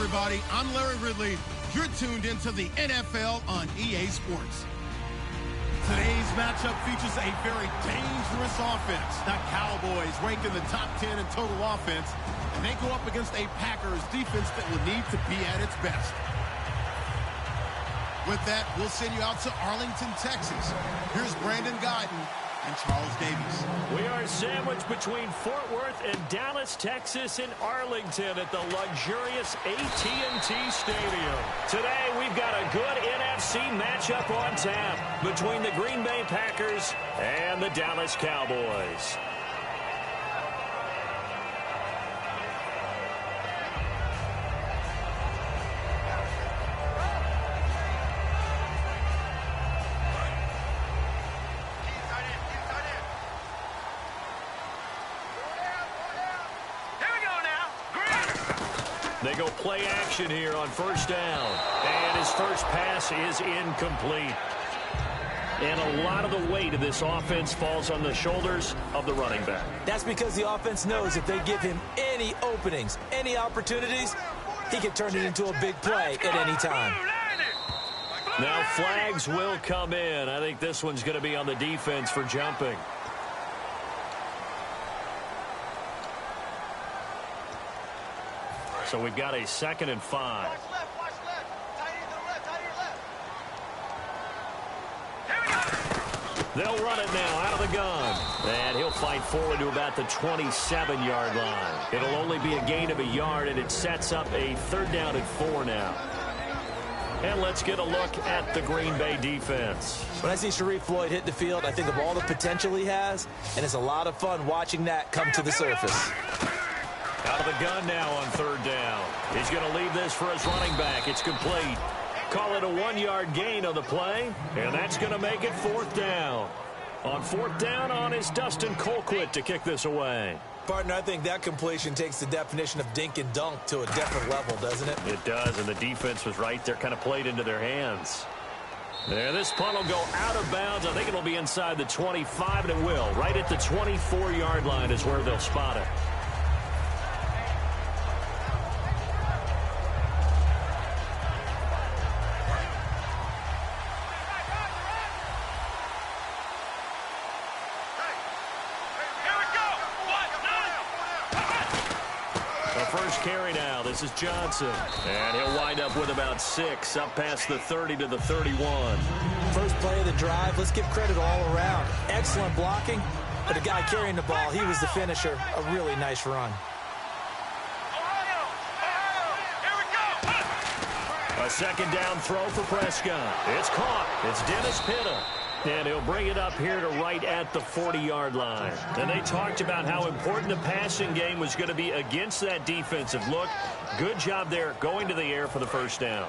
everybody. I'm Larry Ridley. You're tuned into the NFL on EA Sports. Today's matchup features a very dangerous offense. The Cowboys rank in the top 10 in total offense, and they go up against a Packers defense that will need to be at its best. With that, we'll send you out to Arlington, Texas. Here's Brandon Guyton and Charles Davies. We are sandwiched between Fort Worth and Dallas, Texas, and Arlington at the luxurious AT&T Stadium. Today, we've got a good NFC matchup on tap between the Green Bay Packers and the Dallas Cowboys. They go play action here on first down. And his first pass is incomplete. And a lot of the weight of this offense falls on the shoulders of the running back. That's because the offense knows if they give him any openings, any opportunities, he can turn it into a big play at any time. Now flags will come in. I think this one's going to be on the defense for jumping. So we've got a 2nd and 5. Watch left. Tight end to the left. They'll run it now out of the gun. And he'll fight forward to about the 27-yard line. It'll only be a gain of a yard, and it sets up a 3rd down and 4 now. And let's get a look at the Green Bay defense. When I see Sharif Floyd hit the field, I think of all the potential he has, and it's a lot of fun watching that come to the surface. Out of the gun now on 3rd down. He's going to leave this for his running back. It's complete. Call it a 1-yard gain on the play, and that's going to make it 4th down. On 4th down is Dustin Colquitt to kick this away. Partner, I think that completion takes the definition of dink and dunk to a different level, doesn't it? It does, and the defense was right there, kind of played into their hands. There, this punt will go out of bounds. I think it'll be inside the 25, and it will. Right at the 24-yard line is where they'll spot it. Carry now. This is Johnson. And he'll wind up with about 6, up past the 30 to the 31. First play of the drive, let's give credit all around. Excellent blocking, but the guy carrying the ball, he was the finisher. A really nice run. A 2nd down throw for Prescott. It's caught. It's Dennis Pitta. And he'll bring it up here to right at the 40-yard line. And they talked about how important the passing game was going to be against that defensive look. Good job there going to the air for the 1st down.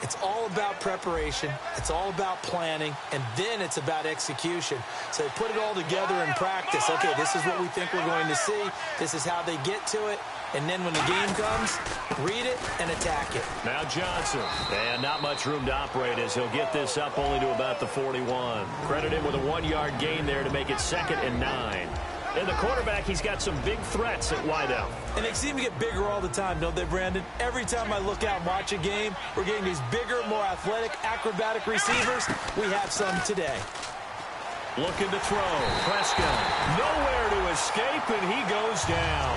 It's all about preparation. It's all about planning. And then it's about execution. So they put it all together in practice. Okay, this is what we think we're going to see. This is how they get to it. And then when the game comes, read it and attack it. Now Johnson. And not much room to operate as he'll get this up only to about the 41. Credit him with a 1-yard gain there to make it 2nd and 9. And the quarterback, he's got some big threats at wideout. And they seem to get bigger all the time, don't they, Brandon? Every time I look out and watch a game, we're getting these bigger, more athletic, acrobatic receivers. We have some today. Looking to throw. Prescott nowhere to escape, and he goes down.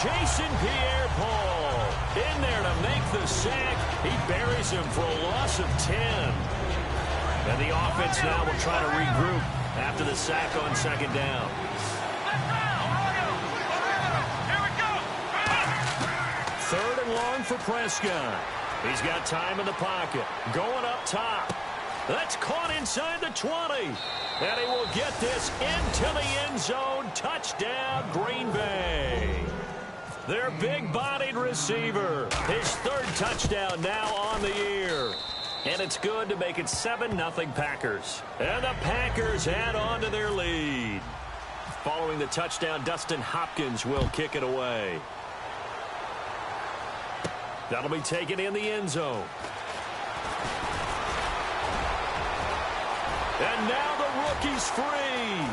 Jason Pierre-Paul in there to make the sack. He buries him for a loss of 10. And the offense now will try to regroup after the sack on 2nd down. Third and long for Prescott. He's got time in the pocket. Going up top. That's caught inside the 20. And he will get this into the end zone. Touchdown, Green Bay. Their big-bodied receiver. His 3rd touchdown now on the year. And it's good to make it 7-0 Packers. And the Packers add on to their lead. Following the touchdown, Dustin Hopkins will kick it away. That'll be taken in the end zone. And now the rookie's free.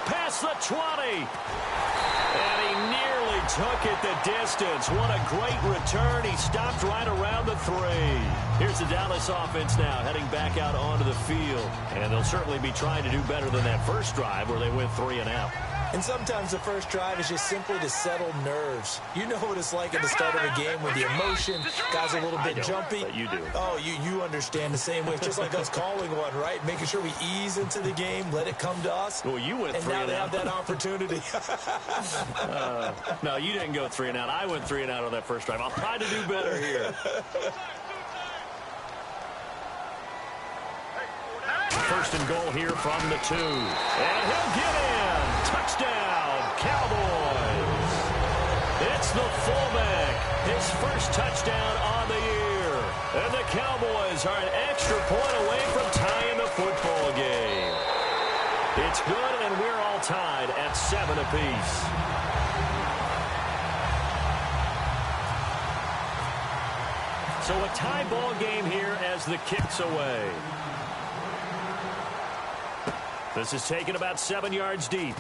Past the 20. And he nearly took it the distance. What a great return. He stopped right around the 3. Here's the Dallas offense now heading back out onto the field. And they'll certainly be trying to do better than that first drive where they went 3 and out. And sometimes the first drive is just simply to settle nerves. You know what it's like at the start of a game when the emotion, guys are a little bit jumpy. But you do. Oh, you understand the same way. It's just like us calling one, right? Making sure we ease into the game, let it come to us. Well, you went 3 and out. And now they have that opportunity. No, you didn't go 3 and out. I went 3 and out on that first drive. I'll try to do better here. First and goal here from the 2. And he'll get in. Touchdown, Cowboys. It's the fullback. His first touchdown on the year. And the Cowboys are an extra point away from tying the football game. It's good, and we're all tied at 7 apiece. So a tie ball game here as the kick's away. This is taken about 7 yards deep.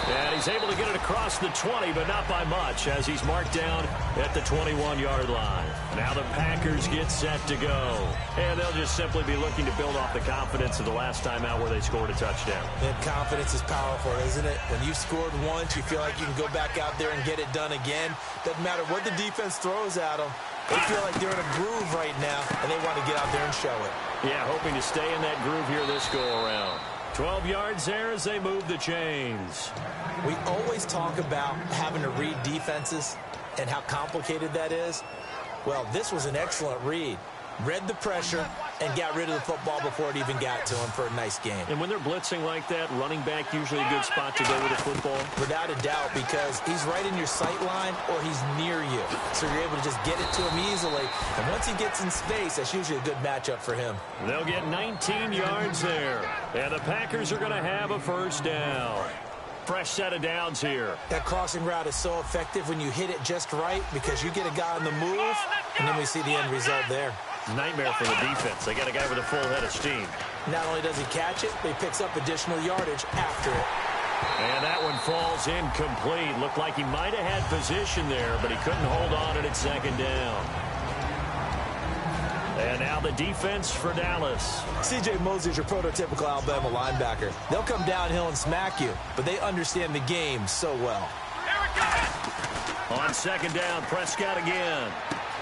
And he's able to get it across the 20, but not by much, as he's marked down at the 21-yard line. Now the Packers get set to go. And they'll just simply be looking to build off the confidence of the last time out where they scored a touchdown. And confidence is powerful, isn't it? When you've scored once, you feel like you can go back out there and get it done again. Doesn't matter what the defense throws at them. They feel like they're in a groove right now, and they want to get out there and show it. Yeah, hoping to stay in that groove here this go-around. 12 yards there as they move the chains. We always talk about having to read defenses and how complicated that is. Well, this was an excellent read. Read the pressure and got rid of the football before it even got to him for a nice game. And when they're blitzing like that, running back usually a good spot to go with the football? Without a doubt, because he's right in your sight line or he's near you. So you're able to just get it to him easily. And once he gets in space, that's usually a good matchup for him. They'll get 19 yards there. And the Packers are going to have a first down. Fresh set of downs here. That crossing route is so effective when you hit it just right because you get a guy on the move, and then we see the end result there. Nightmare for the defense. They got a guy with a full head of steam. Not only does he catch it, but he picks up additional yardage after it. And that one falls incomplete. Looked like he might have had position there, but he couldn't hold on at second down. And now the defense for Dallas. C.J. Mosley's your prototypical Alabama linebacker. They'll come downhill and smack you, but they understand the game so well. On second down, Prescott again.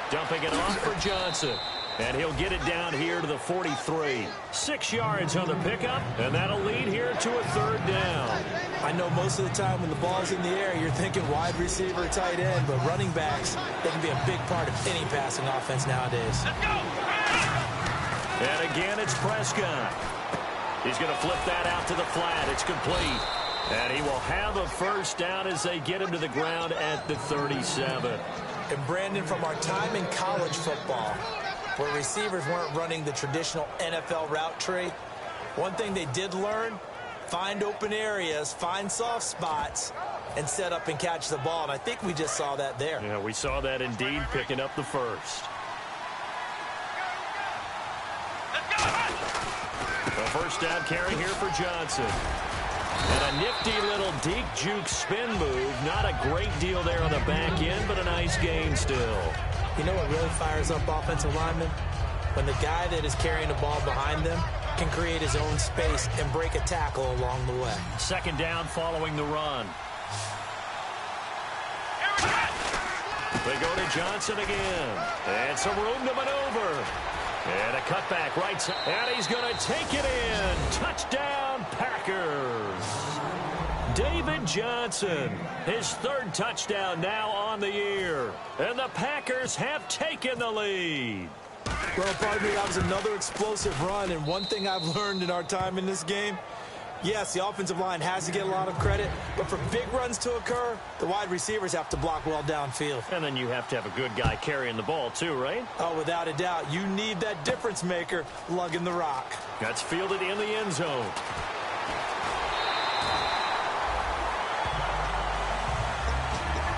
Dumping it off for Johnson. And he'll get it down here to the 43. 6 yards on the pickup, and that'll lead here to a third down. I know most of the time when the ball's in the air, you're thinking wide receiver, tight end, but running backs, they can be a big part of any passing offense nowadays. And again, it's Prescott. He's going to flip that out to the flat. It's complete. And he will have a first down as they get him to the ground at the 37. And Brandon, from our time in college football, where receivers weren't running the traditional NFL route tree, one thing they did learn, find open areas, find soft spots, and set up and catch the ball. And I think we just saw that there. Yeah, we saw that indeed, picking up the first. A first down carry here for Johnson. And a nifty little deke juke spin move. Not a great deal there on the back end, but a nice gain still. You know what really fires up offensive linemen? When the guy that is carrying the ball behind them can create his own space and break a tackle along the way. Second down following the run. They go to Johnson again. And some room to maneuver. And a cutback right side. And he's going to take it in. Touchdown, Packers. David Johnson, his third touchdown now on the year. And the Packers have taken the lead. Well, pardon me, that was another explosive run. And one thing I've learned in our time in this game, yes, the offensive line has to get a lot of credit, but for big runs to occur, the wide receivers have to block well downfield. And then you have to have a good guy carrying the ball too, right? Oh, without a doubt. You need that difference maker lugging the rock. That's fielded in the end zone.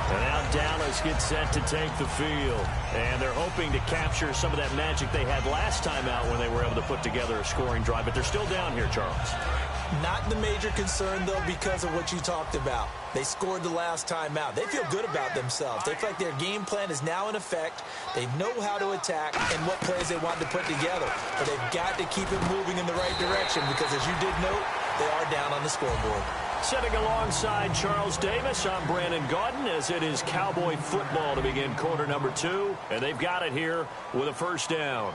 And now Dallas gets set to take the field. And they're hoping to capture some of that magic they had last time out when they were able to put together a scoring drive. But they're still down here, Charles. Not the major concern, though, because of what you talked about. They scored the last time out. They feel good about themselves. They feel like their game plan is now in effect. They know how to attack and what plays they want to put together. But they've got to keep it moving in the right direction because, as you did note, they are down on the scoreboard. Sitting alongside Charles Davis, I'm Brandon Gaudin, as it is Cowboy football to begin quarter number 2. And they've got it here with a first down.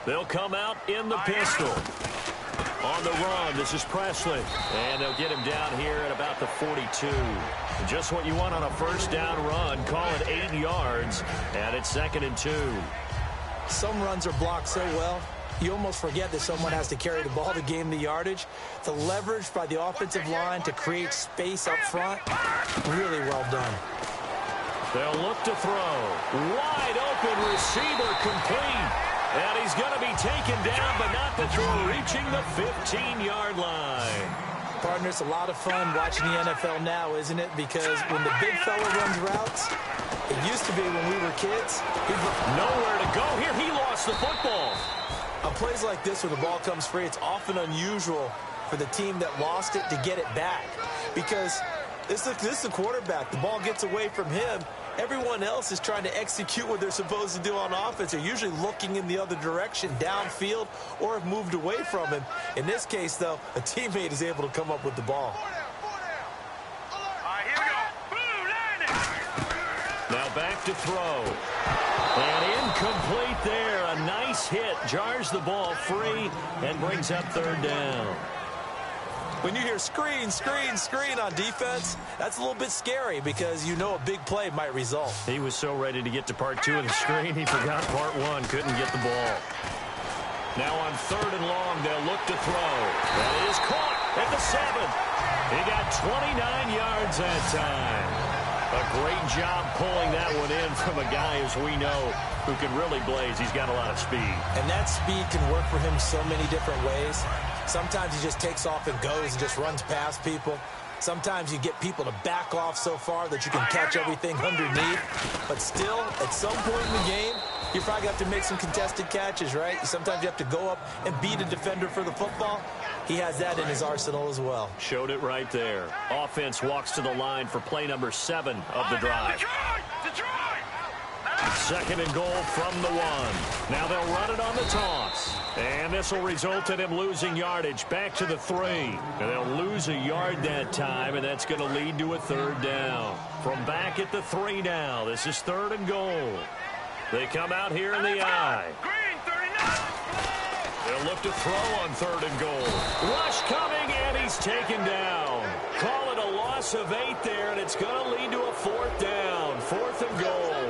They'll come out in the pistol. On the run, this is Presley. And they'll get him down here at about the 42. Just what you want on a first down run. Call it 8 yards. And it's 2nd and 2. Some runs are blocked so well, you almost forget that someone has to carry the ball to gain the yardage. The leverage by the offensive line to create space up front, really well done. They'll look to throw. Wide open receiver complete. And he's going to be taken down, but not before reaching the 15-yard line. Partner, it's a lot of fun watching the NFL now, isn't it? Because when the big fella runs routes, it used to be when we were kids. Nowhere to go here. He lost the football. On plays like this where the ball comes free, it's often unusual for the team that lost it to get it back. Because this is the quarterback. The ball gets away from him. Everyone else is trying to execute what they're supposed to do on offense. They're usually looking in the other direction, downfield, or have moved away from him. In this case, though, a teammate is able to come up with the ball. Now back to throw. And incomplete there. A nice hit. Jars the ball free and brings up 3rd down. When you hear screen, screen, screen on defense, that's a little bit scary because you know a big play might result. He was so ready to get to part 2 of the screen, he forgot part 1, couldn't get the ball. Now on 3rd and long, they'll look to throw. That is caught at the 7. He got 29 yards that time. A great job pulling that one in from a guy, as we know, who can really blaze. He's got a lot of speed. And that speed can work for him so many different ways. Sometimes he just takes off and goes and just runs past people. Sometimes you get people to back off so far that you can catch everything underneath. But still, at some point in the game, you probably have to make some contested catches, right? Sometimes you have to go up and beat a defender for the football. He has that in his arsenal as well. Showed it right there. Offense walks to the line for play number 7 of the drive. 2nd and goal from the 1. Now they'll run it on the toss. And this will result in him losing yardage back to the 3. And they'll lose a yard that time, and that's going to lead to a 3rd down. From back at the 3 now, this is 3rd and goal. They come out here in the I. They'll look to throw on 3rd and goal. Rush coming, and he's taken down. Call it a loss of 8 there, and it's going to lead to a 4th down. 4th and goal.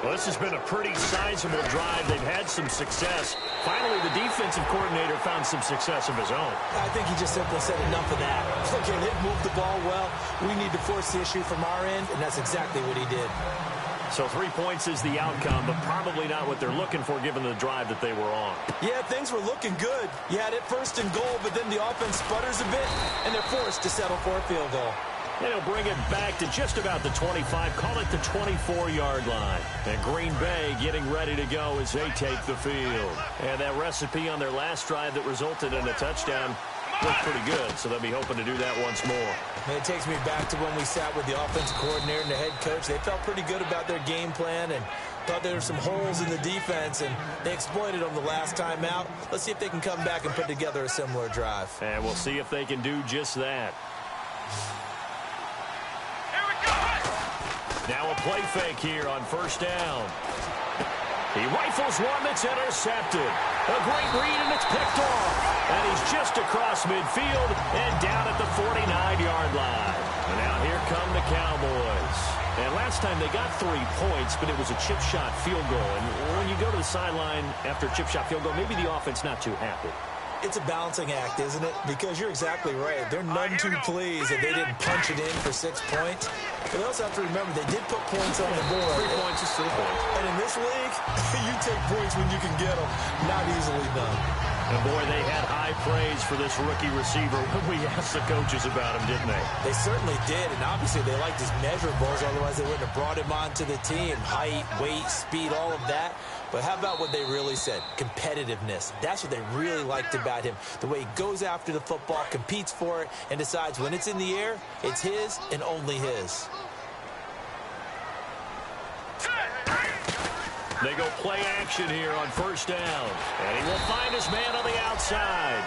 Well, this has been a pretty sizable drive. They've had some success. Finally, the defensive coordinator found some success of his own. I think he just simply said enough of that. Okay, they've moved the ball well. We need to force the issue from our end, and that's exactly what he did. So 3 points is the outcome, but probably not what they're looking for given the drive that they were on. Yeah, things were looking good. You had it 1st and goal, but then the offense sputters a bit, and they're forced to settle for a field goal. And he'll bring it back to just about the 25, call it the 24-yard line. And Green Bay getting ready to go as they take the field. And that recipe on their last drive that resulted in a touchdown looked pretty good, so they'll be hoping to do that once more. And it takes me back to when we sat with the offensive coordinator and the head coach. They felt pretty good about their game plan and thought there were some holes in the defense, and they exploited them the last time out. Let's see if they can come back and put together a similar drive. And we'll see if they can do just that. Now a play fake here on 1st down. He rifles one that's intercepted. A great read, and it's picked off. And he's just across midfield and down at the 49-yard line. And now here come the Cowboys. And last time they got 3 points, but it was a chip shot field goal. And when you go to the sideline after a chip shot field goal, maybe the offense not too happy. It's a balancing act, isn't it? Because you're exactly right. They're none too pleased that they didn't punch it in for 6 points. But they also have to remember they did put points on the board. 3 points is still a point. And in this league, you take points when you can get them. Not easily done. And boy, they had high praise for this rookie receiver when we asked the coaches about him, didn't they? They certainly did, and obviously they liked his measurables, otherwise they wouldn't have brought him onto the team. Height, weight, speed, all of that. But how about what they really said? Competitiveness. That's what they really liked about him. The way he goes after the football, competes for it, and decides when it's in the air, it's his and only his. They go play action here on first down. And he will find his man on the outside.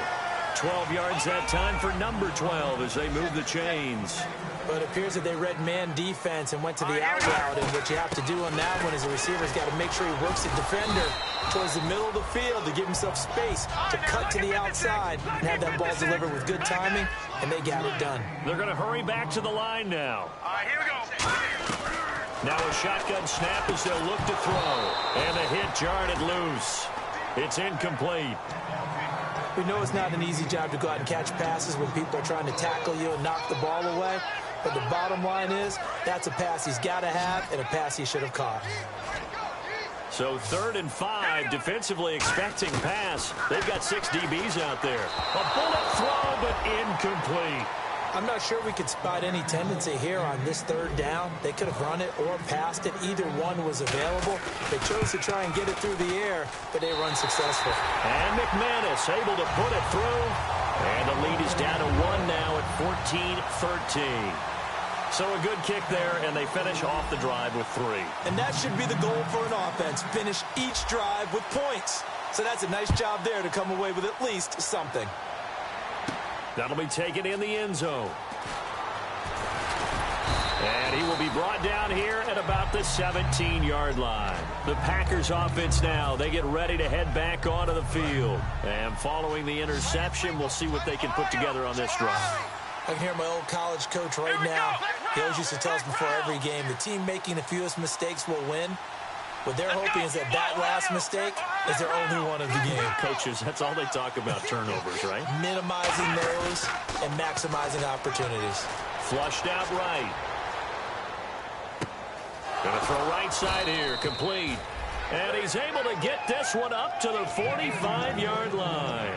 12 yards that time for number 12 as they move the chains. But it appears that they read man defense and went to the out route. And what you have to do on that one is the receiver's got to make sure he works the defender towards the middle of the field to give himself space to cut to the outside and have that ball delivered with good timing, and they got it done. They're going to hurry back to the line now. Here we go. Now a shotgun snap as they'll look to throw. And the hit jarred it loose. It's incomplete. We know it's not an easy job to go out and catch passes when people are trying to tackle you and knock the ball away. But the bottom line is, that's a pass he's got to have and a pass he should have caught. So 3rd and 5, defensively expecting pass. They've got 6 DBs out there. A bullet throw, but incomplete. I'm not sure we could spot any tendency here on this 3rd down. They could have run it or passed it. Either one was available. They chose to try and get it through the air, but they were unsuccessful. And McManus able to put it through. And the lead is down to 1 now at 14-13. So a good kick there, and they finish off the drive with 3. And that should be the goal for an offense. Finish each drive with points. So that's a nice job there to come away with at least something. That'll be taken in the end zone. And he will be brought down here at about the 17-yard line. The Packers offense now, they get ready to head back onto the field. And following the interception, we'll see what they can put together on this drive. I can hear my old college coach right now. He always used to tell us before every game, the team making the fewest mistakes will win. What they're hoping is that that last mistake is their only one of the game. Coaches, that's all they talk about, turnovers, right? Minimizing those and maximizing opportunities. Flushed out right. Gonna throw right side here, complete. And he's able to get this one up to the 45-yard line.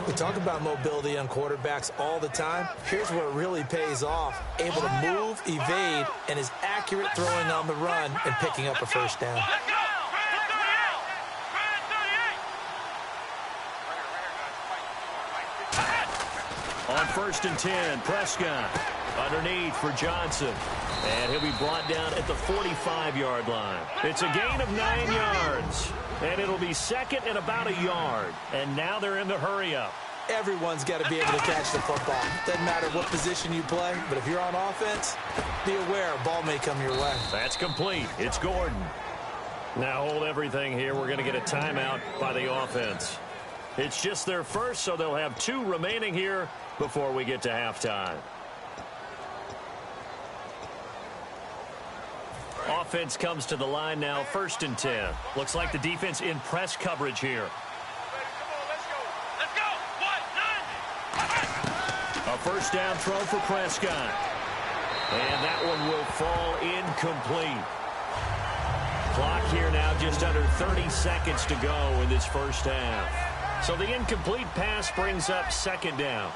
We talk about mobility on quarterbacks all the time. Here's where it really pays off. Able to move, evade, and is accurate throwing on the run and picking up a first down. On 1st and 10, Prescott underneath for Johnson. And he'll be brought down at the 45-yard line. It's a gain of 9 yards. And it'll be 2nd and about a yard. And now they're in the hurry-up. Everyone's got to be able to catch the football. Doesn't matter what position you play, but if you're on offense, be aware a ball may come your way. That's complete. It's Gordon. Now hold everything here. We're going to get a timeout by the offense. It's just their first, so they'll have 2 remaining here before we get to halftime. Offense comes to the line now, 1st and 10. Looks like the defense in press coverage here. A first down throw for Prescott. And that one will fall incomplete. Clock here now just under 30 seconds to go in this first half. So the incomplete pass brings up 2nd down.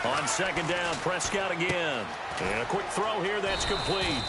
On 2nd down, Prescott again. And a quick throw here, that's complete.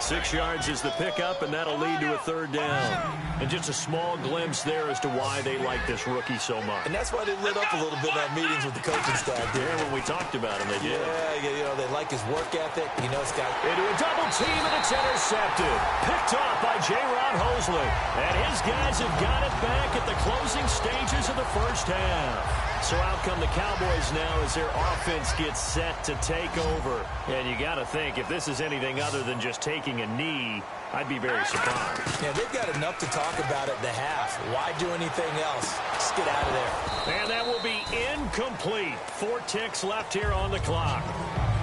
6 yards is the pickup, and that'll lead to a 3rd down. And just a small glimpse there as to why they like this rookie so much. And that's why they lit up a little bit on meetings with the coaching staff. Yeah, when we talked about him, they did. Yeah, you know, they like his work ethic. You know, it's got... Into a double team, and it's intercepted. Picked off by J-Ron Hosley. And his guys have got it back at the closing stages of the first half. So out come the Cowboys now as their offense gets set to take over. And you got to think, if this is anything other than just taking a knee, I'd be very surprised. Yeah, they've got enough to talk about at the half. Why do anything else? Just get out of there. And that will be incomplete. 4 ticks left here on the clock.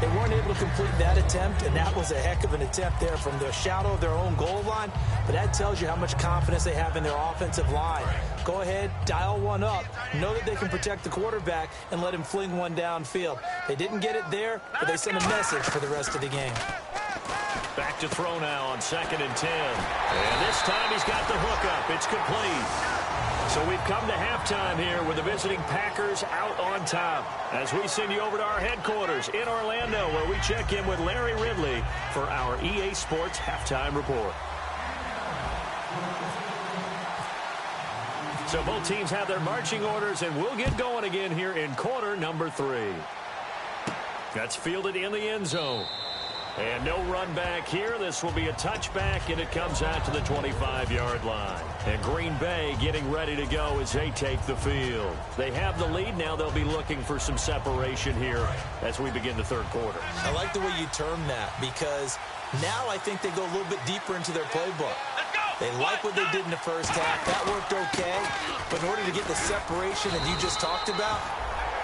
They weren't able to complete that attempt, and that was a heck of an attempt there from the shadow of their own goal line. But that tells you how much confidence they have in their offensive line. Go ahead, dial one up. Know that they can protect the quarterback and let him fling one downfield. They didn't get it there, but they sent a message for the rest of the game. Back to throw now on 2nd and 10. And this time he's got the hookup. It's complete. So we've come to halftime here with the visiting Packers out on top as we send you over to our headquarters in Orlando where we check in with Larry Ridley for our EA Sports Halftime Report. So both teams have their marching orders, and we'll get going again here in quarter number 3. That's fielded in the end zone. And no run back here. This will be a touchback, and it comes out to the 25-yard line. And Green Bay getting ready to go as they take the field. They have the lead. Now they'll be looking for some separation here as we begin the third quarter. I like the way you term that because now I think they go a little bit deeper into their playbook. They like what they did in the first half. That worked okay. But in order to get the separation that you just talked about,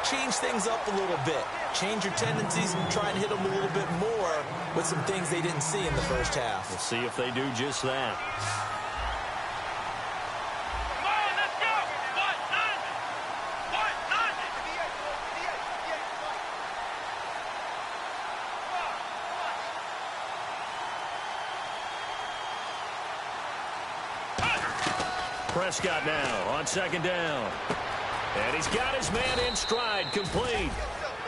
change things up a little bit. Change your tendencies and try and hit them a little bit more with some things they didn't see in the first half. We'll see if they do just that. Prescott now on 2nd down. And he's got his man in stride, complete.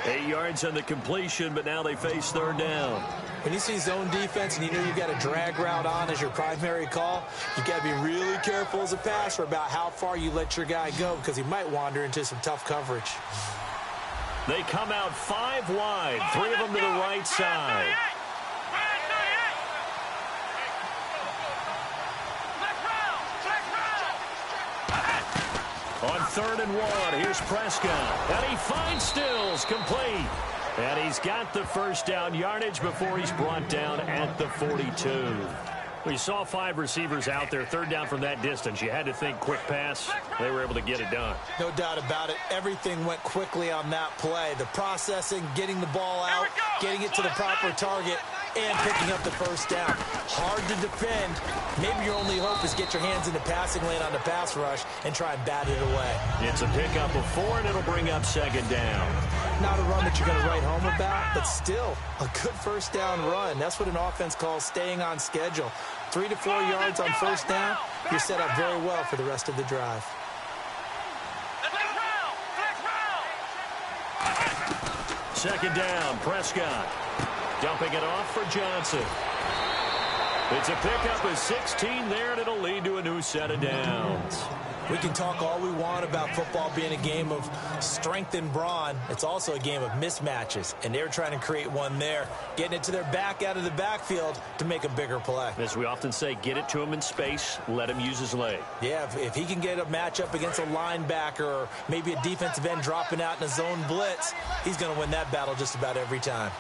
8 yards on the completion, but now they face 3rd down. When you see zone defense and you know you've got a drag route on as your primary call, you've got to be really careful as a passer about how far you let your guy go because he might wander into some tough coverage. They come out 5 wide, 3 of them to the right side. On 3rd and 1, here's Prescott. And he finds Stills, complete. And he's got the first down yardage before he's brought down at the 42. We saw 5 receivers out there, 3rd down from that distance. You had to think quick pass. They were able to get it done. No doubt about it. Everything went quickly on that play. The processing, getting the ball out, getting it to the proper target, and picking up the first down. Hard to defend. Maybe your only hope is get your hands in the passing lane on the pass rush and try and bat it away. It's a pickup of 4, and it'll bring up 2nd down. Not a run that you're going to write home about, but still a good first down run. That's what an offense calls staying on schedule. 3 to 4 yards on first down, you're set up very well for the rest of the drive. Second down, Prescott. Dumping it off for Johnson. It's a pickup of 16 there, and it'll lead to a new set of downs. We can talk all we want about football being a game of strength and brawn. It's also a game of mismatches, and they're trying to create one there, getting it to their back out of the backfield to make a bigger play. As we often say, get it to him in space, let him use his leg. Yeah, if he can get a matchup against a linebacker or maybe a defensive end dropping out in a zone blitz, he's going to win that battle just about every time.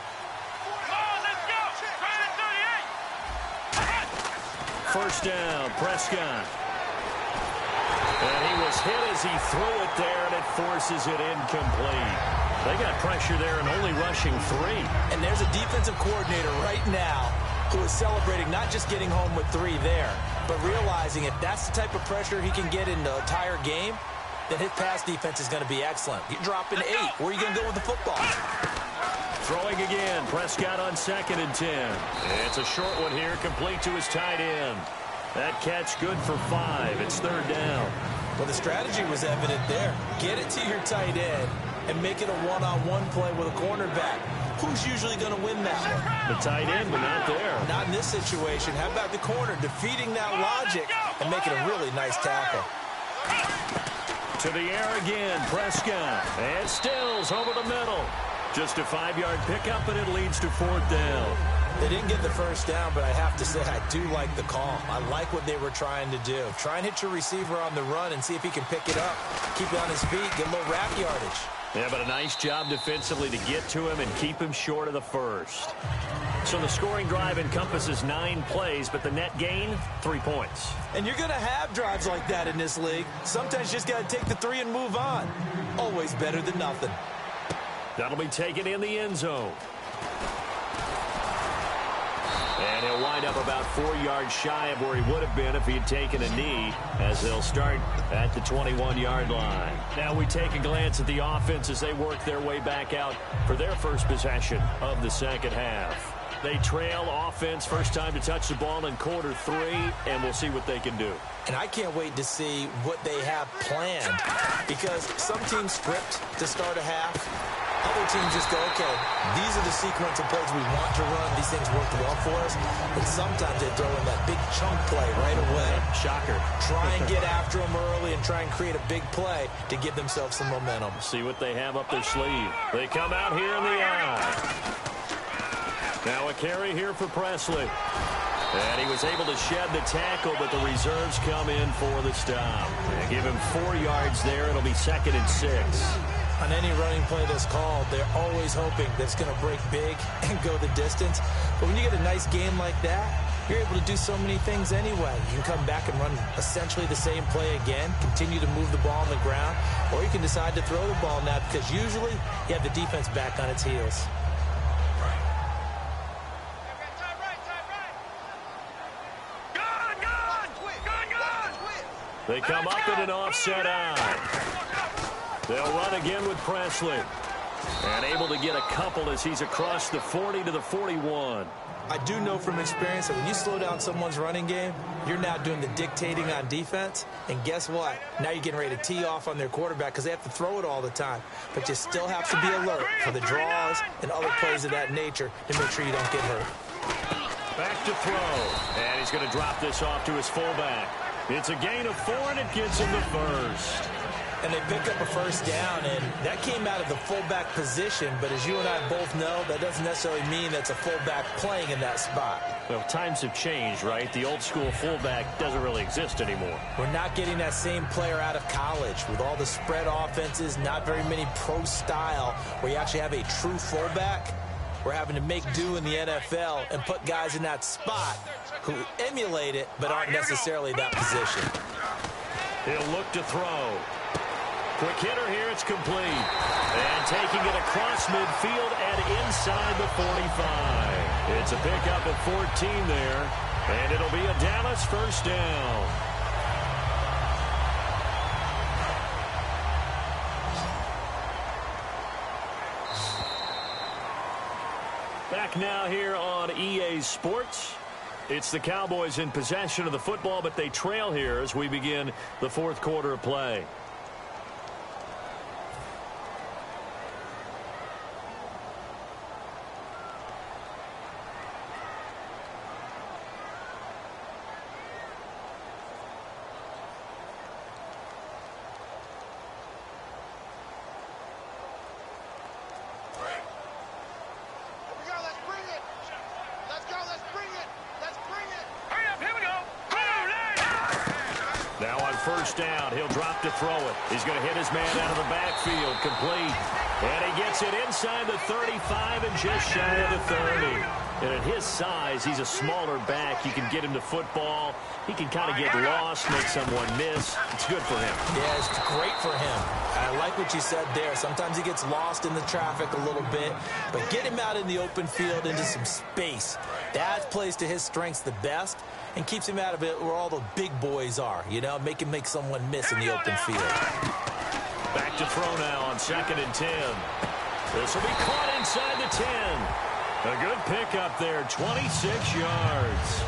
First down, Prescott. And he was hit as he threw it there, and it forces it incomplete. They got pressure there and only rushing 3. And there's a defensive coordinator right now who is celebrating not just getting home with 3 there, but realizing if that's the type of pressure he can get in the entire game, then his pass defense is going to be excellent. You're dropping 8. Where are you going to go with the football? Throwing again, Prescott on 2nd and 10. It's a short one here, complete to his tight end. That catch good for 5. It's 3rd down. Well, the strategy was evident there. Get it to your tight end and make it a one-on-one play with a cornerback. Who's usually going to win that one? The tight end, but not there. Not in this situation. How about the corner defeating that logic and making a really nice tackle? To the air again, Prescott. And Stills over the middle. Just a 5-yard pickup, and it leads to 4th down. They didn't get the first down, but I have to say I do like the call. I like what they were trying to do. Try and hit your receiver on the run and see if he can pick it up. Keep it on his feet, get a little wrap yardage. Yeah, but a nice job defensively to get to him and keep him short of the first. So the scoring drive encompasses 9 plays, but the net gain, 3 points. And you're going to have drives like that in this league. Sometimes you just got to take the 3 and move on. Always better than nothing. That'll be taken in the end zone. And he'll wind up about 4 yards shy of where he would have been if he had taken a knee, as they'll start at the 21-yard line. Now we take a glance at the offense as they work their way back out for their first possession of the second half. They trail offense, first time to touch the ball in quarter 3, and we'll see what they can do. And I can't wait to see what they have planned, because some teams script to start a half. Other teams just go, okay, these are the sequence of plays we want to run. These things worked well for us. And sometimes they throw in that big chunk play right away. Shocker. Try and get after them early and try and create a big play to give themselves some momentum. See what they have up their sleeve. They come out here in the eye. Now a carry here for Presley. And he was able to shed the tackle, but the reserves come in for the stop. They give him 4 yards there. It'll be 2nd and 6. On any running play that's called, they're always hoping that it's going to break big and go the distance. But when you get a nice game like that, you're able to do so many things anyway. You can come back and run essentially the same play again, continue to move the ball on the ground, or you can decide to throw the ball now, because usually you have the defense back on its heels. They come up in an offset eye. They'll run again with Presley. And able to get a couple as he's across the 40 to the 41. I do know from experience that when you slow down someone's running game, you're now doing the dictating on defense. And guess what? Now you're getting ready to tee off on their quarterback because they have to throw it all the time. But you still have to be alert for the draws and other plays of that nature to make sure you don't get hurt. Back to throw. And he's going to drop this off to his fullback. It's a gain of 4, and it gets him the first. And they pick up a first down, and that came out of the fullback position. But as you and I both know, that doesn't necessarily mean that's a fullback playing in that spot. Well, times have changed, right? The old school fullback doesn't really exist anymore. We're not getting that same player out of college with all the spread offenses, not very many pro style where you actually have a true fullback. We're having to make do in the NFL and put guys in that spot who emulate it but aren't necessarily that position. He'll look to throw. Quick hitter here, it's complete. And taking it across midfield and inside the 45. It's a pickup of 14 there, and it'll be a Dallas first down. Back now here on EA Sports. It's the Cowboys in possession of the football, but they trail here as we begin the 4th quarter of play. First down, he'll drop to throw it. He's going to hit his man out of the backfield, complete. And he gets it inside the 35 and just shy of the 30. And at his size, he's a smaller back. You can get him to football. He can kind of get lost, make someone miss. It's good for him. Yeah, it's great for him. I like what you said there. Sometimes he gets lost in the traffic a little bit, but get him out in the open field into some space. That plays to his strengths the best and keeps him out of it where all the big boys are, you know, make him make someone miss in the open field. Back to throw now on 2nd and 10. This will be caught inside the 10. A good pickup there, 26 yards.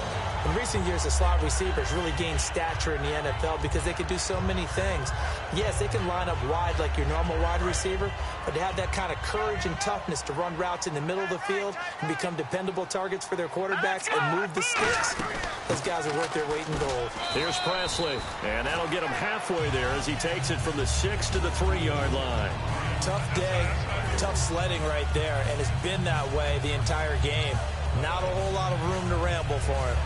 In recent years, the slot receivers really gained stature in the NFL because they can do so many things. Yes, they can line up wide like your normal wide receiver, but to have that kind of courage and toughness to run routes in the middle of the field and become dependable targets for their quarterbacks and move the sticks, those guys are worth their weight in gold. Here's Presley, and that'll get him halfway there as he takes it from the 6 to the 3-yard line. Tough day, tough sledding right there, and it's been that way the entire game. Not a whole lot of room to ramble for him.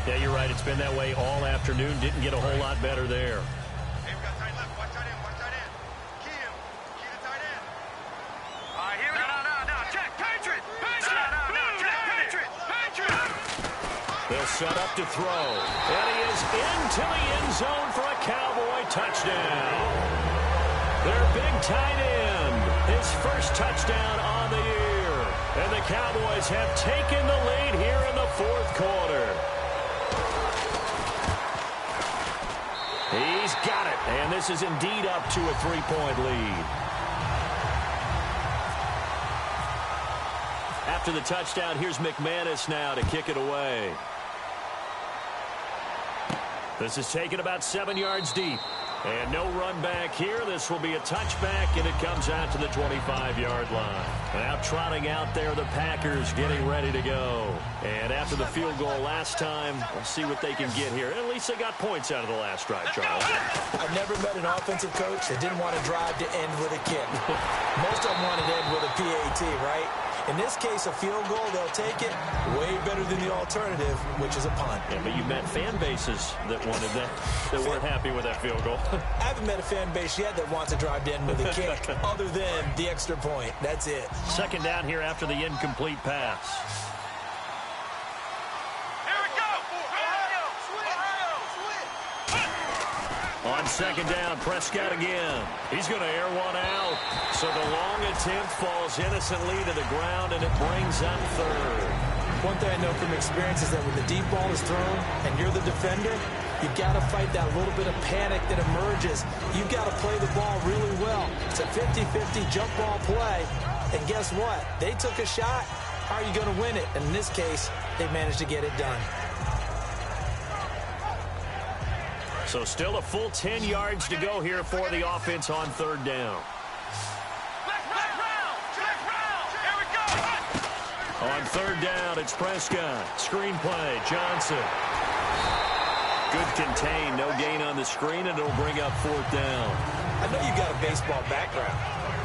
Yeah, you're right. It's been that way all afternoon. Didn't get a whole lot better there. Hey, we got tight left. Watch tight end. Watch tight end. Key him. Key the tight end. All right, here we go. No. Check. Patriot. Check. Patriot. They'll set up to throw. And he is into the end zone for a Cowboy touchdown. Their big tight end. His first touchdown on the year. And the Cowboys have taken the lead here in the fourth quarter. He's got it, and this is indeed up to a 3-point lead. After the touchdown, here's McManus now to kick it away. This is taken about 7 yards deep. And no run back here. This will be a touchback, and it comes out to the 25-yard line. Now trotting out there, the Packers getting ready to go. And after the field goal last time, we'll see what they can get here. At least they got points out of the last drive, Charles. I've never met an offensive coach that didn't want to drive to end with a kick. Most of them wanted to end with a PAT, right? In this case, a field goal, they'll take it. Way better than the alternative, which is a punt. Yeah, but you met fan bases that wanted that weren't happy with that field goal. I haven't met a fan base yet that wants to drive to end with a kick other than the extra point. That's it. Second down here after the incomplete pass. Here we go! On second down, Prescott again. He's going to air one out. So the long attempt falls innocently to the ground, and it brings up third. One thing I know from experience is that when the deep ball is thrown and you're the defender, you've got to fight that little bit of panic that emerges. You've got to play the ball really well. It's a 50-50 jump ball play. And guess what? They took a shot. How are you going to win it? And in this case, they managed to get it done. So still a full 10 yards to go here for the offense on third down. On third down, it's Prescott. Screen play, Johnson. Good contain, no gain on the screen, and it'll bring up fourth down. I know you got a baseball background,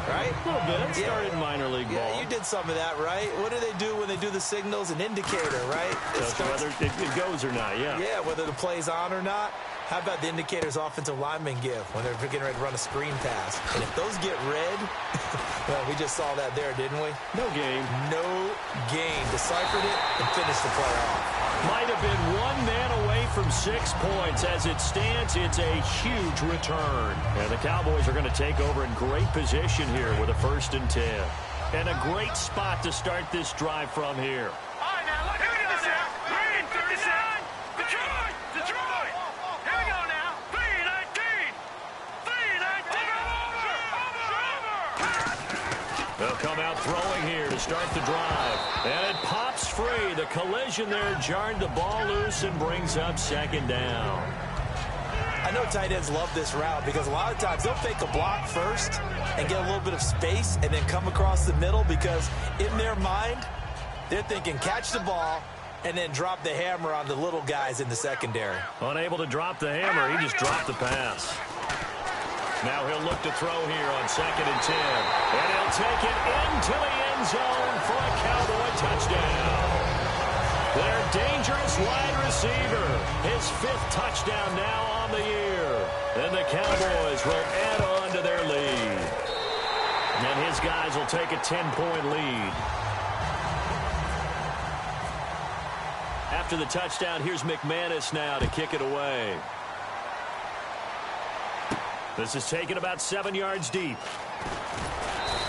right? A little bit. Started minor league ball. Yeah, you did some of that, right? What do they do when they do the signals? An indicator, right? Whether it goes or not, yeah. Yeah, whether the play's on or not. How about the indicators offensive linemen give when they're getting ready to run a screen pass? And if those get red, well, we just saw that there, didn't we? No game. No game. Deciphered it and finished the play off. Might have been one man away from 6 points. As it stands, it's a huge return. And the Cowboys are going to take over in great position here with a 1st and 10. And a great spot to start this drive from here. All right, now, look at this now. 3:39. Detroit! Detroit! Here we go now. 3:19. 3:19. They'll come out throwing here to start the drive. And it pops free. The collision there jarred the ball loose and brings up second down. I know tight ends love this route because a lot of times they'll fake a block first and get a little bit of space and then come across the middle because in their mind, they're thinking catch the ball and then drop the hammer on the little guys in the secondary. Unable to drop the hammer, he just dropped the pass. Now he'll look to throw here on 2nd and 10. And he'll take it into the end zone for a Cowboy touchdown. Their dangerous wide receiver. His 5th touchdown now on the year. And the Cowboys will add on to their lead. And his guys will take a 10-point lead. After the touchdown, here's McManus now to kick it away. This is taken about 7 yards deep.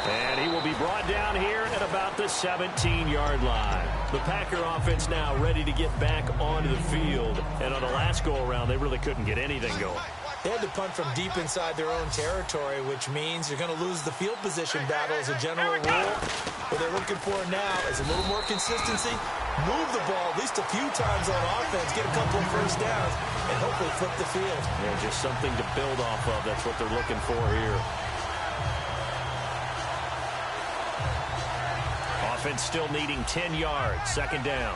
And he will be brought down here at about the 17-yard line. The Packer offense now ready to get back onto the field. And on the last go-around, they really couldn't get anything going. They had to punt from deep inside their own territory, which means you're going to lose the field position battle as a general rule. What they're looking for now is a little more consistency, move the ball at least a few times on offense, get a couple of first downs, and hopefully flip the field. Yeah, just something to build off of. That's what they're looking for here. Offense still needing 10 yards. Second down.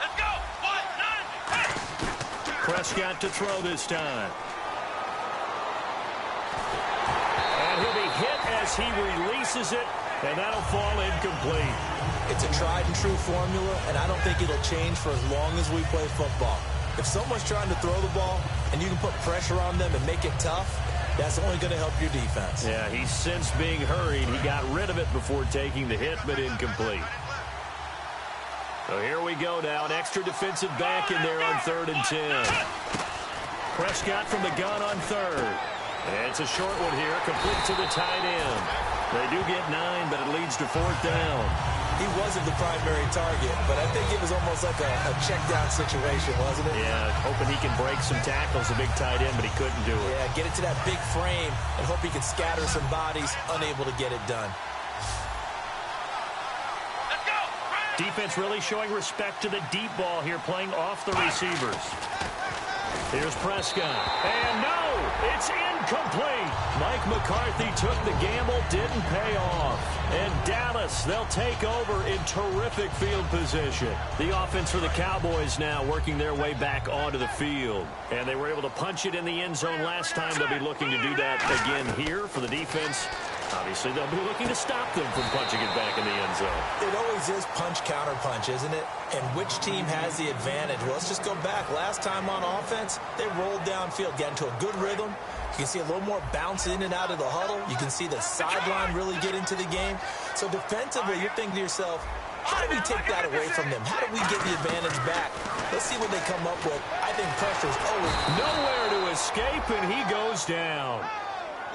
Let's go. 1, 9, Prescott to throw this time. And he'll be hit as he releases it, and that'll fall incomplete. It's a tried and true formula, and I don't think it'll change for as long as we play football. If someone's trying to throw the ball and you can put pressure on them and make it tough, that's only going to help your defense. Yeah, he's since being hurried. He got rid of it before taking the hit, but incomplete. So here we go now. An extra defensive back in there on 3rd and 10. Prescott from the gun on 3rd. And it's a short one here, complete to the tight end. They do get 9, but it leads to 4th down. He wasn't the primary target, but I think it was almost like a check down situation, wasn't it? Yeah, hoping he can break some tackles, a big tight end, but he couldn't do it. Yeah, get it to that big frame and hope he could scatter some bodies, unable to get it done. Let's go! Defense really showing respect to the deep ball here, playing off the receivers. Here's Prescott. And no, it's incomplete. Mike McCarthy took the gamble, didn't pay off. And Dallas, they'll take over in terrific field position. The offense for the Cowboys now working their way back onto the field. And they were able to punch it in the end zone last time. They'll be looking to do that again here for the defense. Obviously, they'll be looking to stop them from punching it back in the end zone. It always is punch-counter-punch, isn't it? And which team has the advantage? Well, let's just go back. Last time on offense, they rolled downfield, got into a good rhythm. You can see a little more bounce in and out of the huddle. You can see the sideline really get into the game. So defensively, you're thinking to yourself, how do we take that away from them? How do we get the advantage back? Let's see what they come up with. I think pressure's always nowhere to escape, and he goes down.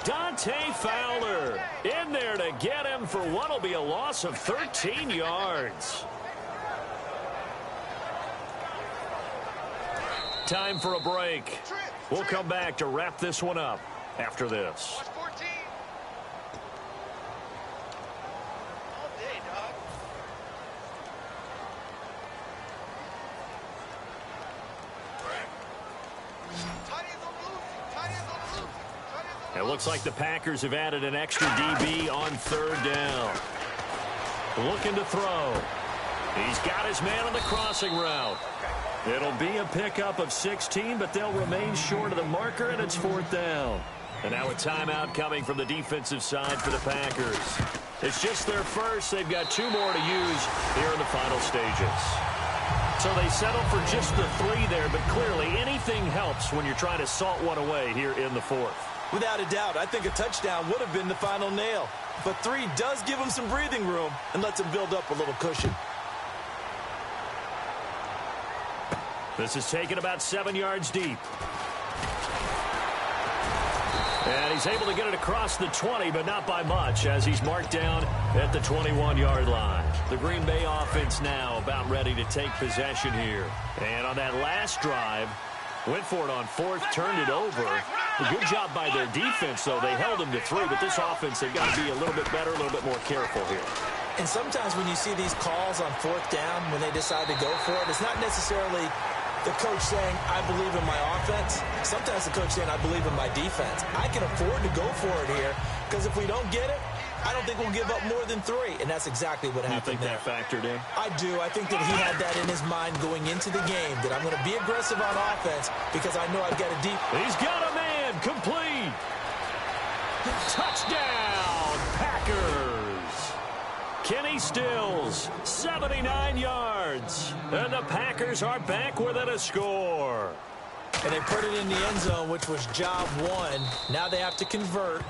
Dante Fowler in there to get him for what will be a loss of 13 yards. Time for a break. We'll come back to wrap this one up after this. Watch 14. All day, dog. Tight ends on the loose. Tight ends on the loose. It looks like the Packers have added an extra DB on 3rd down. Looking to throw. He's got his man on the crossing route. It'll be a pickup of 16, but they'll remain short of the marker, and it's 4th down. And now a timeout coming from the defensive side for the Packers. It's just their first. They've got 2 more to use here in the final stages. So they settle for just the 3 there, but clearly anything helps when you're trying to salt one away here in the 4th. Without a doubt, I think a touchdown would have been the final nail. But 3 does give them some breathing room and lets them build up a little cushion. This is taken about 7 yards deep. And he's able to get it across the 20, but not by much, as he's marked down at the 21-yard line. The Green Bay offense now about ready to take possession here. And on that last drive, went for it on 4th, turned it over. A good job by their defense, though. They held them to 3, but this offense, they've got to be a little bit better, a little bit more careful here. And sometimes when you see these calls on 4th down, when they decide to go for it, it's not necessarily the coach saying, I believe in my offense. Sometimes the coach saying, I believe in my defense. I can afford to go for it here, because if we don't get it, I don't think we'll give up more than 3, and that's exactly what happened there. You think that factored in? I do. I think that he had that in his mind going into the game, that I'm going to be aggressive on offense because I know I've got a deep... He's got a man complete. Touchdown, Packers. Kenny Stills, 79 yards. And the Packers are back within a score. And they put it in the end zone, which was job 1. Now they have to convert.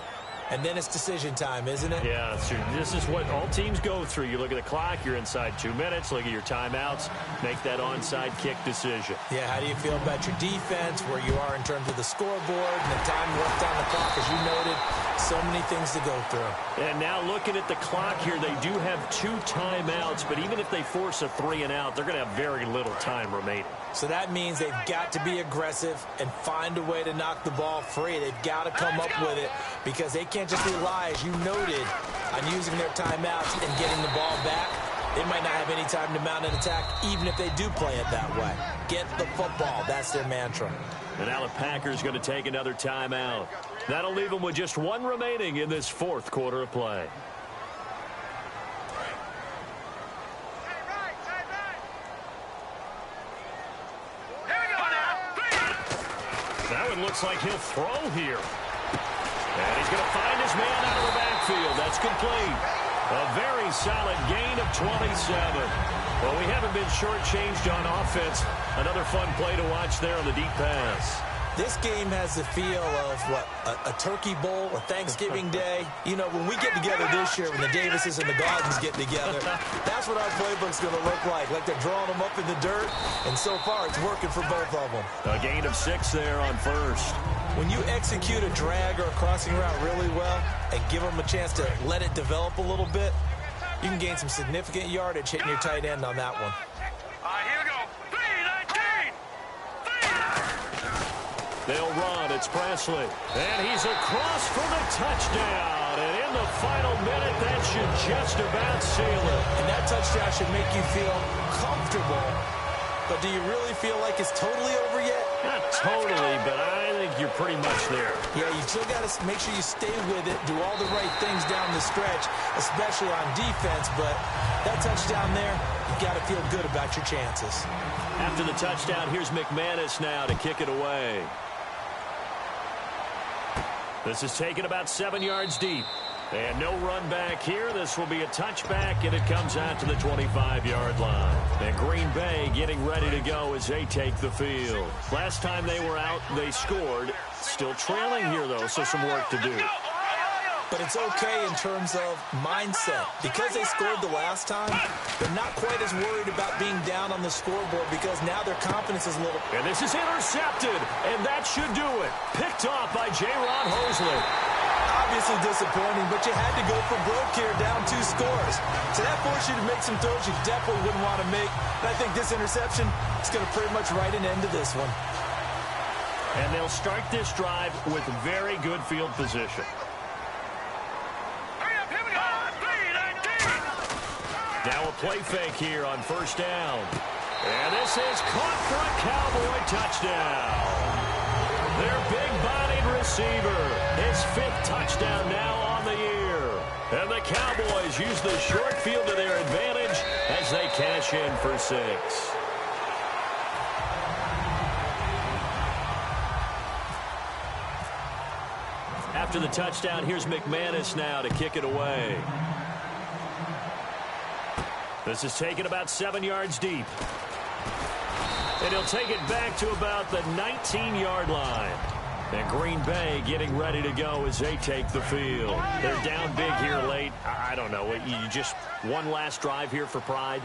And then it's decision time, isn't it? Yeah, this is what all teams go through. You look at the clock, you're inside 2 minutes, look at your timeouts, make that onside kick decision. Yeah, how do you feel about your defense, where you are in terms of the scoreboard, and the time left on the clock, as you noted, so many things to go through. And now looking at the clock here, they do have 2 timeouts, but even if they force a 3 and out, they're going to have very little time remaining. So that means they've got to be aggressive and find a way to knock the ball free. They've got to come up with it because they can't just rely, as you noted, on using their timeouts and getting the ball back. They might not have any time to mount an attack, even if they do play it that way. Get the football. That's their mantra. And now the Packers going to take another timeout. That'll leave them with just 1 remaining in this 4th quarter of play. That one looks like he'll throw here. And he's going to find his man out of the backfield. That's complete. A very solid gain of 27. Well, we haven't been shortchanged on offense. Another fun play to watch there on the deep pass. This game has the feel of, what, a turkey bowl, a Thanksgiving day. You know, when we get together this year, when the Davises and the Gardens get together, that's what our playbook's going to look like. Like they're drawing them up in the dirt, and so far it's working for both of them. A gain of 6 there on 1st. When you execute a drag or a crossing route really well and give them a chance to let it develop a little bit, you can gain some significant yardage hitting your tight end on that one. Here we go. 3-19. They'll run. It's Presley. And he's across for the touchdown. And in the final minute, that should just about seal it. And that touchdown should make you feel comfortable. But do you really feel like it's totally over yet? Not totally, but I think you're pretty much there. Yeah, you still got to make sure you stay with it, do all the right things down the stretch, especially on defense. But that touchdown there, you got to feel good about your chances. After the touchdown, here's McManus now to kick it away. This is taken about 7 yards deep. And no run back here. This will be a touchback, and it comes out to the 25-yard line. And Green Bay getting ready to go as they take the field. Last time they were out, they scored. Still trailing here, though, so some work to do. But it's okay in terms of mindset. Because they scored the last time, they're not quite as worried about being down on the scoreboard because now their confidence is a little... And this is intercepted, and that should do it. Picked off by J-Ron Hosley. Obviously disappointing, but you had to go for broke here, down 2 scores. So that forced you to make some throws you definitely wouldn't want to make. And I think this interception is going to pretty much write an end to this one. And they'll start this drive with very good field position. Hurry up, here we go. 3-19. Now a play fake here on first down. And this is caught for a Cowboy touchdown. Their big-bodied receiver, his 5th touchdown now on the year. And the Cowboys use the short field to their advantage as they cash in for 6. After the touchdown, here's McManus now to kick it away. This is taken about 7 yards deep. And he'll take it back to about the 19-yard line. And Green Bay getting ready to go as they take the field. They're down big here late. I don't know. You just one last drive here for pride?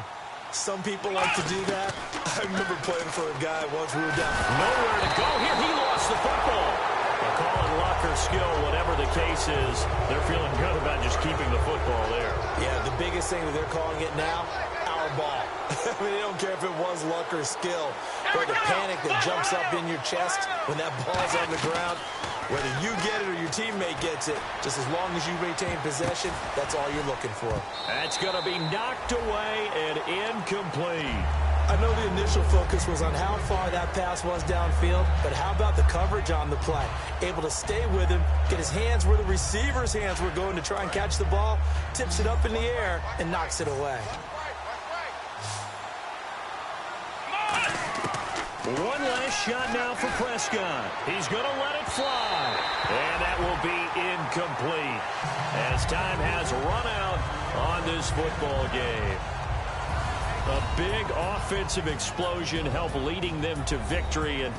Some people like to do that. I remember playing for a guy once we were down. Nowhere to go here. He lost the football. They'll call it luck or skill, whatever the case is. They're feeling good about just keeping the football there. Yeah, the biggest thing that they're calling it now, our ball. I mean, they don't care if it was luck or skill, but the panic that jumps up in your chest when that ball's on the ground, whether you get it or your teammate gets it, just as long as you retain possession, that's all you're looking for. That's going to be knocked away and incomplete. I know the initial focus was on how far that pass was downfield, but how about the coverage on the play? Able to stay with him, get his hands where the receiver's hands were going to try and catch the ball, tips it up in the air, and knocks it away. One last shot now for Prescott. He's going to let it fly. And that will be incomplete as time has run out on this football game. A big offensive explosion helped leading them to victory. And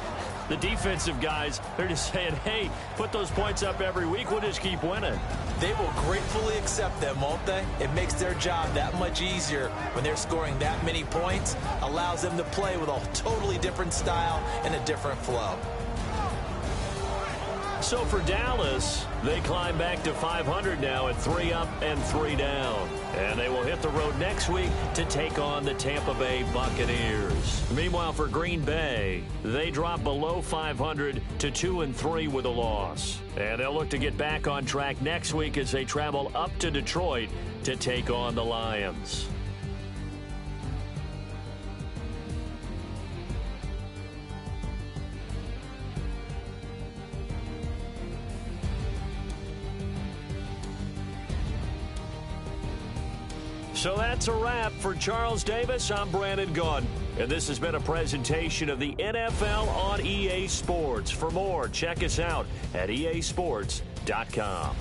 the defensive guys, they're just saying, hey, put those points up every week. We'll just keep winning. They will gratefully accept them, won't they? It makes their job that much easier when they're scoring that many points. Allows them to play with a totally different style and a different flow. So for Dallas, they climb back to 500 now at 3 up and 3 down. And they will hit the road next week to take on the Tampa Bay Buccaneers. Meanwhile, for Green Bay, they drop below 500 to 2-3 with a loss. And they'll look to get back on track next week as they travel up to Detroit to take on the Lions. So that's a wrap. For Charles Davis, I'm Brandon Gaudin. And this has been a presentation of the NFL on EA Sports. For more, check us out at easports.com.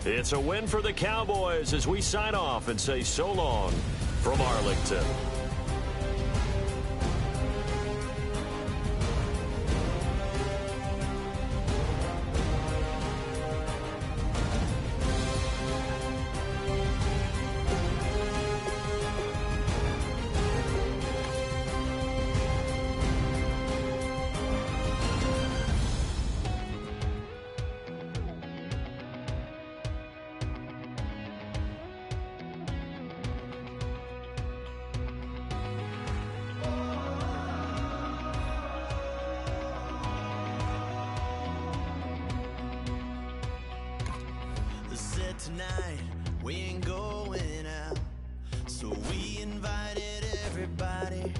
It's a win for the Cowboys as we sign off and say so long from Arlington. tonight, we ain't going out. So we invited everybody.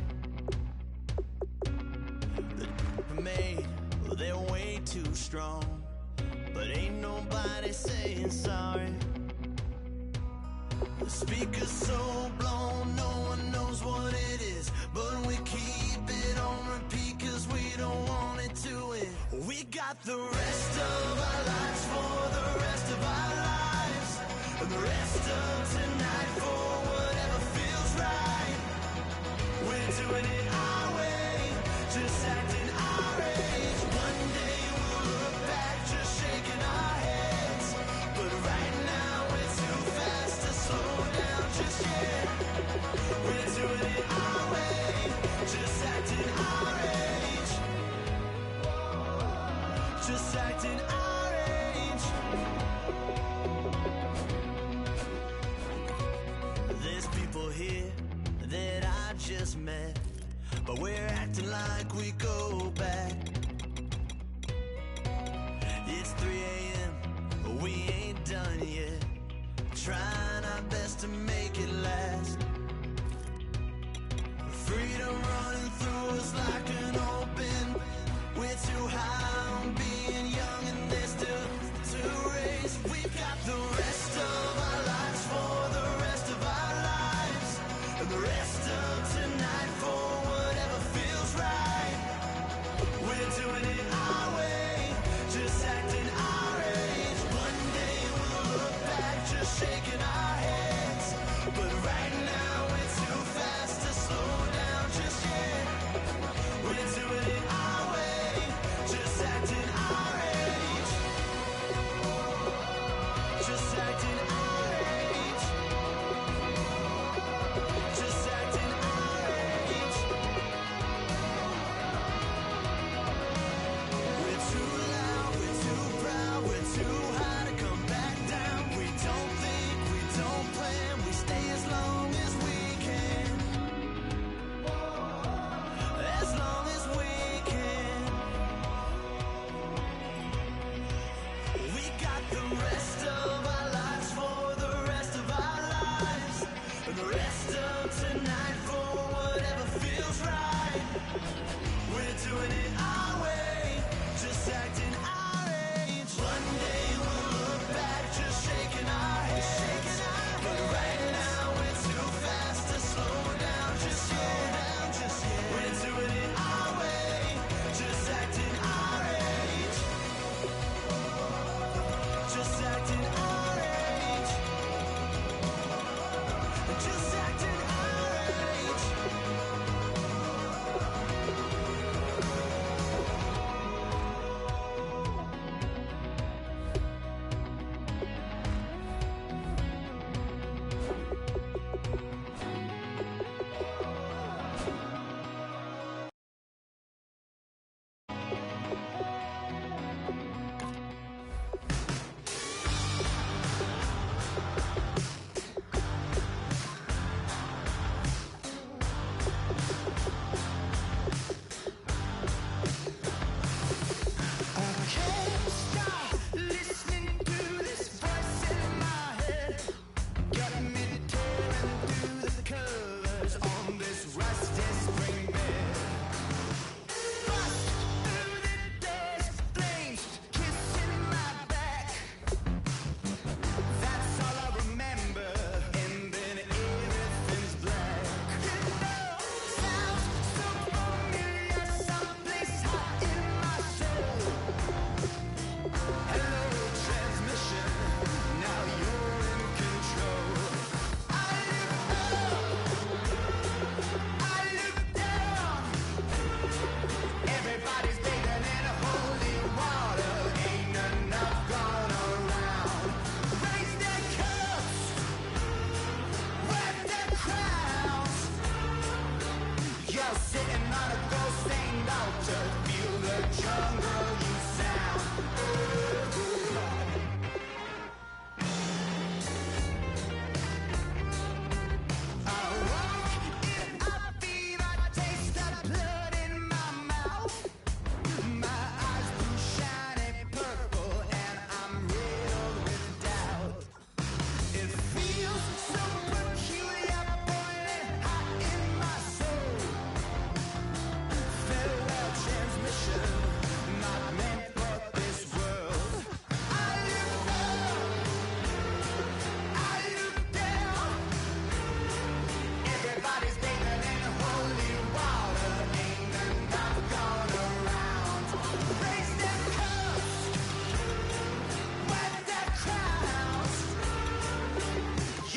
The made, well, they're way too strong, but ain't nobody saying sorry. The speaker's so blown, no one knows what it is, but we keep it on repeat cause we don't want it to end. We got the rest of our lives for the rest of our lives, and the rest of tonight for whatever feels right. We're doing it our way, just acting our age. One day we'll look back just shaking our heads, but right now we're too fast to slow down just yet. We're doing it our way, just acting our age. Just acting our age. There's people here that I just met, but we're acting like we go back. It's 3 a.m., but we ain't done yet, trying our best to make it last. Freedom running through us like an open. We're too high on being young and there's still to race. We've got the rest of our lives for the rest of our lives, and the rest of tonight for whatever feels right. We're doing it our way, just acting our age. One day we'll look back just shaking our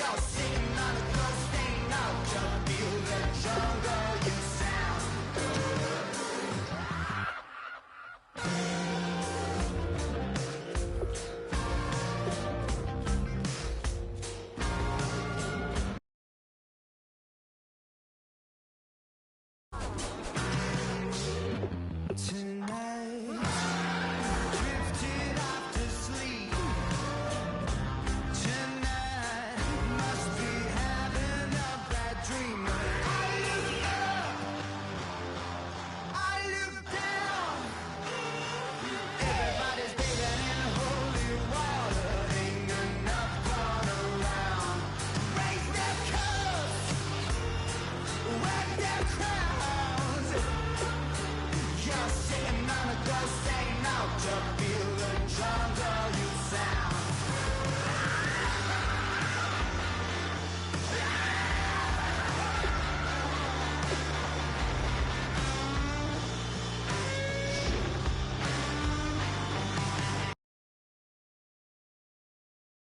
You're sitting on a ghost, ain't out to feel the jungle. You sound tonight. Drifted off to sleep. Tonight must be having a bad dream. I look up, I look down. Everybody's bathing in holy water. Ain't enough gone around. Raise their cups, wag their crowns. You're sitting on a ghost, ain't out to feel the jungle. You